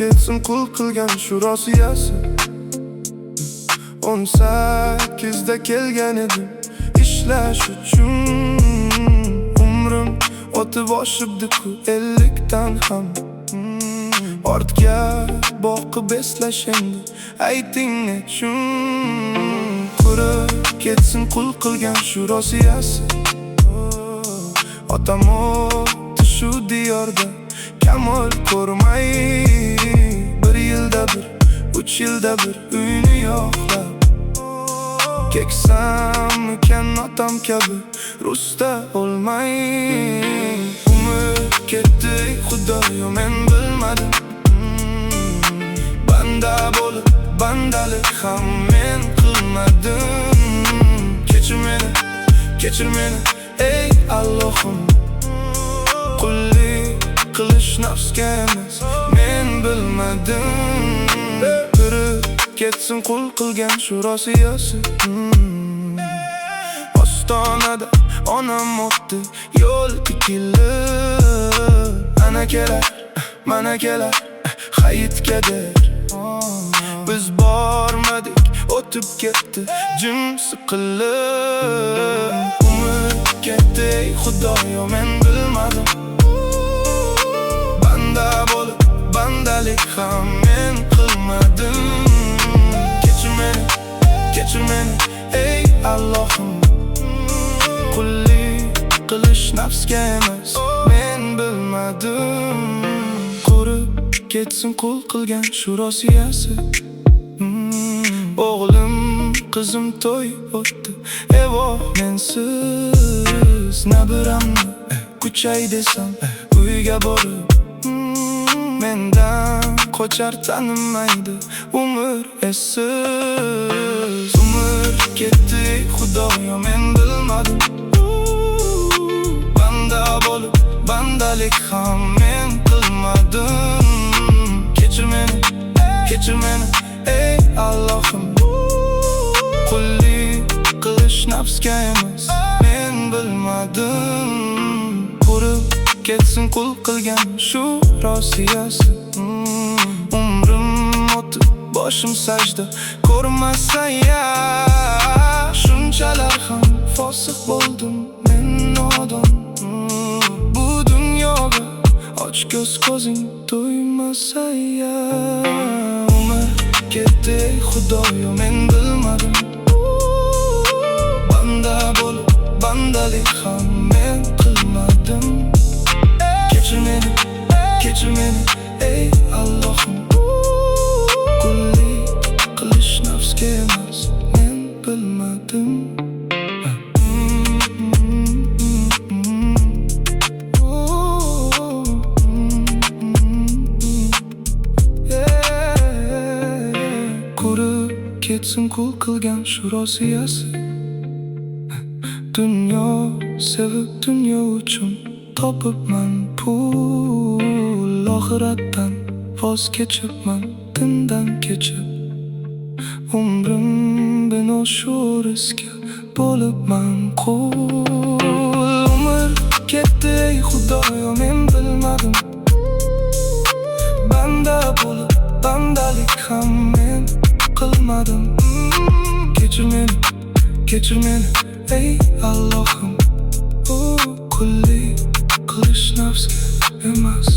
ketsin qul qilgan shu rosiyasi. 18da kelgan edim ishlash uchun. Umrim o'tib oshibdi-ku 50dan ham. Ortga boqib eslash endi, ayting nechun. Qurib ketsin qul qilgan shu rosiyasi. Otam o'tdi shu diyorda kamol ko'rmay. 1 yilda bir, 3 yilda bir uyni yo'qlab. Keksamikan otam kabi rusda olmay. Umr ketdi xudoyo men bilmadim. Banda bo'lib bandalik ham men qilmadim. Kechir meni ey Allohim. Qullik qilish nafsga emas men bilmadim. Turib ketsin qul qilgan shu rosiyasi. Ostonada onam o'tdi yo'l tikilib. Ana kelar, mana kelar hayitgadir. Biz bormadik, o'tib ketdi jim siqilib. Umr ketdi ey xudoyo men bilmadim. Banda bo'lib bandalik ham men qilmadim. Kechir meni ey Allohim. Qullik qilish nafsga emas men bilmadim. Qurib ketsin qul qilgan shu rosiyasi. O'g'lim qizim to'y o'tdi evo mensiz. Nabiramni kuchay desam uyga borib. Mendan qochar tanimaydi umr essiz. Umr ketdi ey xudoyo men bilmadim. Banda bo'lib bandalik ham men qilmadim. Kechir meni ey Allohim. Qullik qilish nafsga emas men bilmadim. Qurib ketsin qul qilgan shu rosiyasi. Umrim o'tib boshim sajda ko'rmasa ya. Shunchalar ham fosiq bo'ldim men nodon. Bu dunyoga ochko'z ko'zing to'ymasa ya. Umr ketdi ey xudoyo men bilmadim. Banda bo'lib bandalik ham men qilmadim. Kechir meni ey Allohim. Qullik qilish nafsga emas men bilmadim. Qurib ketsin qul qilgan shu rosiyasi. Dunyo sevib dunyo uchun topibman pul. Oxiratdan voz kechibman dindan kechib. Umrim bino shu rizqqa bo'libman qul. Umr ketdi ey xudoyo men bilmadim. Banda bo'lib bandalik ham men qilmadim. Kechir meni ey Allohim. Qullik qilish nafsga emas